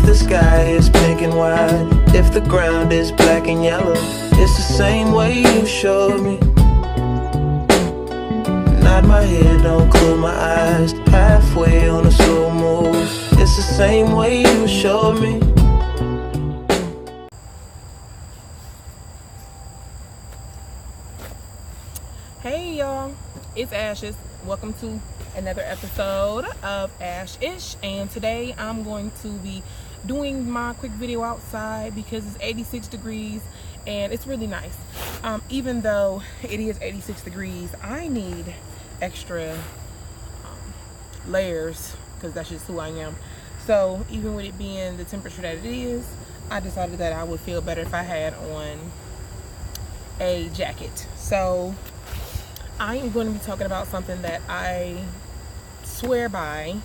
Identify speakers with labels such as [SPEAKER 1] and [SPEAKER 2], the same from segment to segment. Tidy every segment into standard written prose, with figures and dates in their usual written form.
[SPEAKER 1] the sky is pink and white, if the ground is black and yellow, it's the same way you showed me. Nod my head, don't close my eyes, halfway on a slow move, it's the same way you showed me.
[SPEAKER 2] Hey y'all, it's Ashes. Welcome to another episode of Ash-ish, and today I'm going to be doing my quick video outside because it's 86 degrees and it's really nice. Even though it is 86 degrees, I need extra layers because that's just who I am. So even with it being the temperature that it is, I decided that I would feel better if I had on a jacket. So I am going to be talking about something that I swear by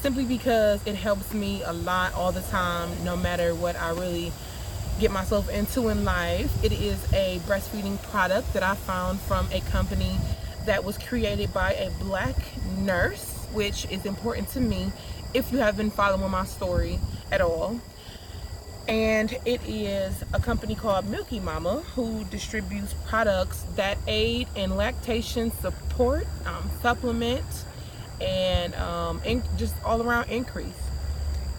[SPEAKER 2] simply because it helps me a lot all the time, no matter what I really get myself into in life. It is a breastfeeding product that I found from a company that was created by a black nurse, which is important to me if you have been following my story at all. And it is a company called Milky Mama who distributes products that aid in lactation support, supplement, and just all around increase.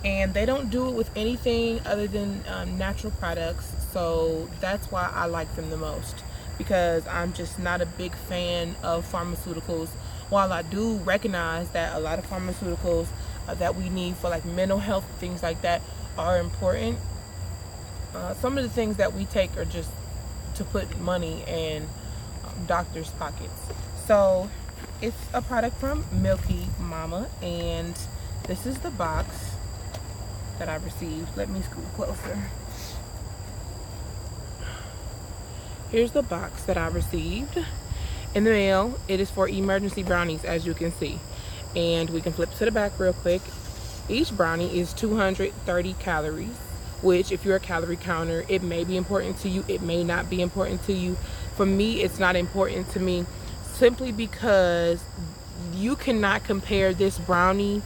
[SPEAKER 2] And they don't do it with anything other than natural products, so that's why I like them the most, because I'm just not a big fan of pharmaceuticals. While I do recognize that a lot of pharmaceuticals that we need for like mental health, things like that, are important, some of the things that we take are just to put money in doctors' pockets. So it's a product from Milky Mama, and this is the box that I received. Let me scoot closer. Here's the box that I received in the mail. It is for emergency brownies, as you can see, and we can flip to the back real quick. Each brownie is 230 calories, which, if you're a calorie counter, it may be important to you, it may not be important to you. For me, it's not important to me, simply because you cannot compare this brownie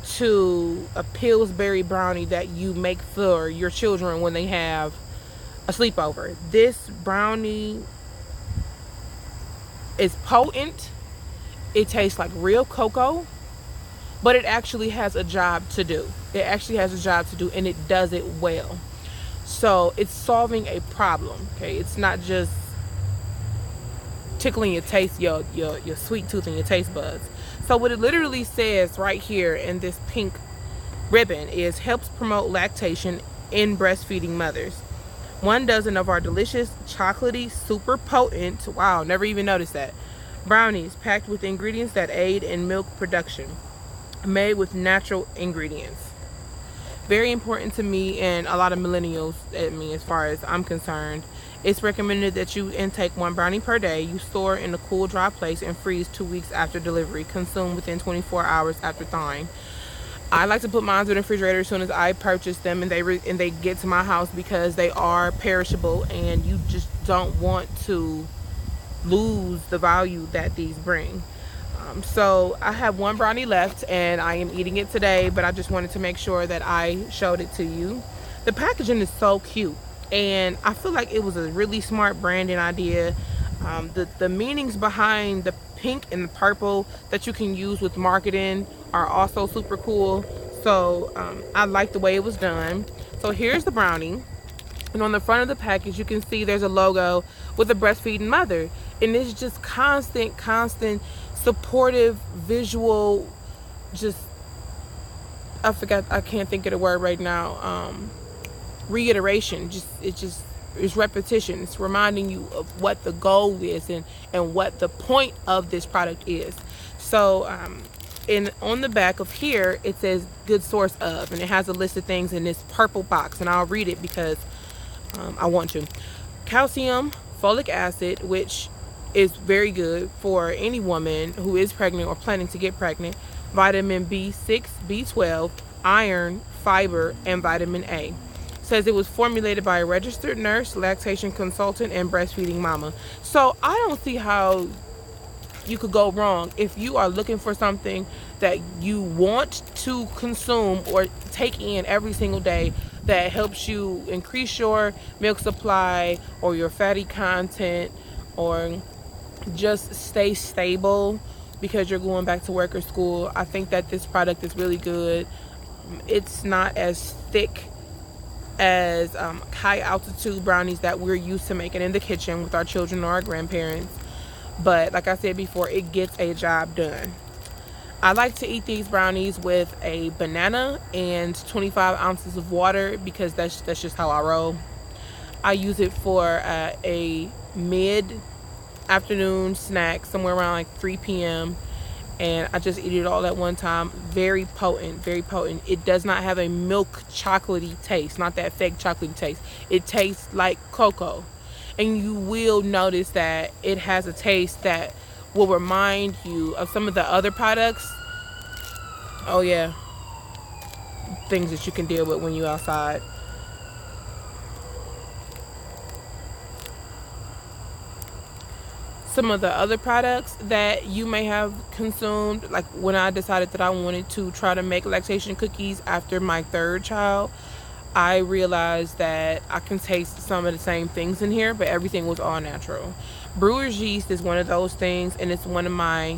[SPEAKER 2] to a Pillsbury brownie that you make for your children when they have a sleepover. This brownie is potent, it tastes like real cocoa, but it actually has a job to do. It actually has a job to do, and it does it well. So it's solving a problem, okay? It's not just tickling your taste, your sweet tooth and your taste buds. So what it literally says right here in this pink ribbon is helps promote lactation in breastfeeding mothers. 1 dozen of our delicious, chocolatey, super potent, wow, never even noticed that, brownies packed with ingredients that aid in milk production, made with natural ingredients. Very important to me and a lot of millennials, as far as I'm concerned. It's recommended that you intake 1 brownie per day. You store in a cool, dry place and freeze 2 weeks after delivery. Consume within 24 hours after thawing. I like to put mine in the refrigerator as soon as I purchase them and they get to my house, because they are perishable and you just don't want to lose the value that these bring. So I have 1 brownie left and I am eating it today, but I just wanted to make sure that I showed it to you. The packaging is so cute, and I feel like it was a really smart branding idea. The meanings behind the pink and the purple that you can use with marketing are also super cool. So I like the way it was done. So here's the brownie, and on the front of the package you can see there's a logo with a breastfeeding mother, and it's just constant supportive visual, just I can't think of the word right now, reiteration. It's repetition. It's reminding you of what the goal is and what the point of this product is. So on the back of here it says good source of, and it has a list of things in this purple box, and I'll read it because I want to. Calcium, folic acid, which is very good for any woman who is pregnant or planning to get pregnant, vitamin B6, B12, iron, fiber, and vitamin A. Says it was formulated by a registered nurse, lactation consultant, and breastfeeding mama. So I don't see how you could go wrong. If you are looking for something that you want to consume or take in every single day that helps you increase your milk supply or your fatty content, or just stay stable because you're going back to work or school, I think that this product is really good. It's not as thick as high altitude brownies that we're used to making in the kitchen with our children or our grandparents, but like I said before, it gets a job done. I like to eat these brownies with a banana and 25 ounces of water because that's just how I roll. I use it for a mid-afternoon snack somewhere around like 3 p.m. and I just eat it all at one time. Very potent, very potent. It does not have a milk chocolatey taste, not that fake chocolatey taste. It tastes like cocoa. And you will notice that it has a taste that will remind you of some of the other products. Oh yeah, things that you can deal with when you're outside. Some of the other products that you may have consumed, like when I decided that I wanted to try to make lactation cookies after my third child, I realized that I can taste some of the same things in here, but everything was all natural. Brewer's yeast is one of those things, and it's one of my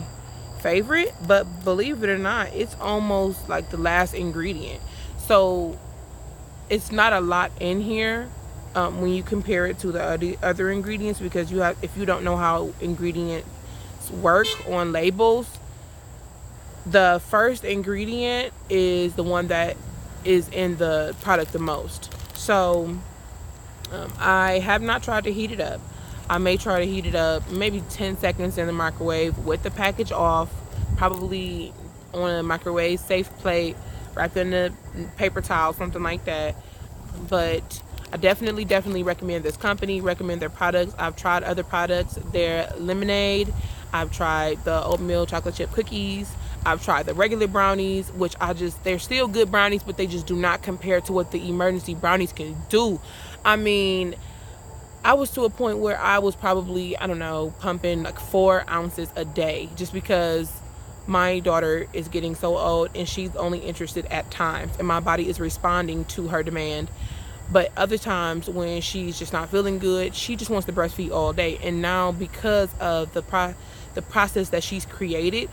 [SPEAKER 2] favorite, but believe it or not, it's almost like the last ingredient. So it's not a lot in here when you compare it to the other ingredients, because if you don't know how ingredients work on labels, the first ingredient is the one that is in the product the most. So I have not tried to heat it up. I may try to heat it up maybe 10 seconds in the microwave with the package off, probably on a microwave safe plate, wrapped in a paper towel, something like that. But I definitely recommend this company, recommend their products. I've tried other products, their lemonade, I've tried the oatmeal chocolate chip cookies, I've tried the regular brownies, which they're still good brownies, but they just do not compare to what the emergency brownies can do. I mean, I was to a point where I was probably, I don't know, pumping like 4 ounces a day, just because my daughter is getting so old and she's only interested at times, and my body is responding to her demand. But other times when she's just not feeling good, she just wants to breastfeed all day. And now, because of the process that she's created,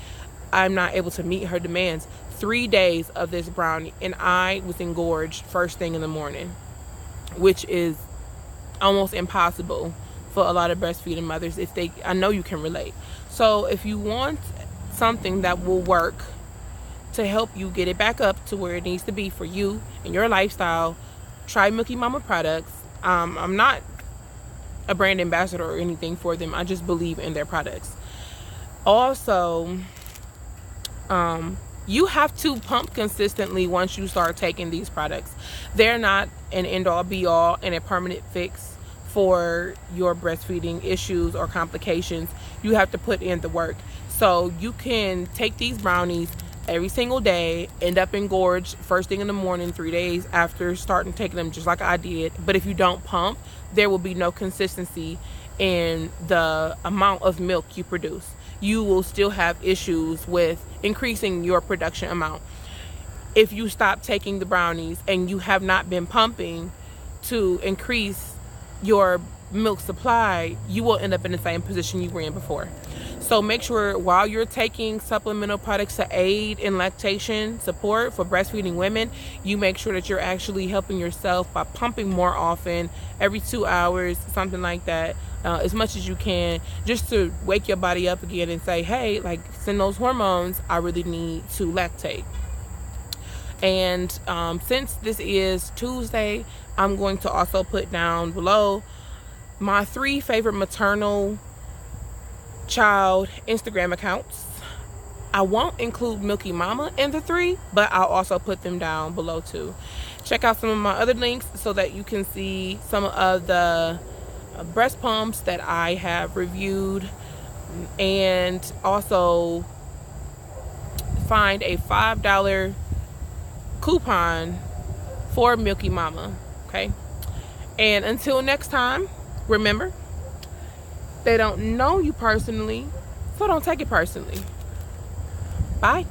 [SPEAKER 2] I'm not able to meet her demands. 3 days of this brownie and I was engorged first thing in the morning, which is almost impossible for a lot of breastfeeding mothers. I know you can relate. So if you want something that will work to help you get it back up to where it needs to be for you and your lifestyle, try Milky Mama products. I'm not a brand ambassador or anything for them. I just believe in their products. Also, you have to pump consistently once you start taking these products. They're not an end-all be-all and a permanent fix for your breastfeeding issues or complications. You have to put in the work. So you can take these brownies every single day, end up engorged first thing in the morning, 3 days after starting taking them, just like I did. But if you don't pump, there will be no consistency in the amount of milk you produce. You will still have issues with increasing your production amount. If you stop taking the brownies and you have not been pumping to increase your milk supply, you will end up in the same position you were in before. So make sure while you're taking supplemental products to aid in lactation support for breastfeeding women, you make sure that you're actually helping yourself by pumping more often, every 2 hours, something like that, as much as you can, just to wake your body up again and say, hey, like, send those hormones, I really need to lactate. And since this is Tuesday, I'm going to also put down below my 3 favorite maternal child Instagram accounts. I won't include Milky Mama in the 3, but I'll also put them down below too. Check out some of my other links so that you can see some of the breast pumps that I have reviewed, and also find a $5 coupon for Milky Mama. Okay, and until next time, remember, they don't know you personally, so So don't take it personally. Bye.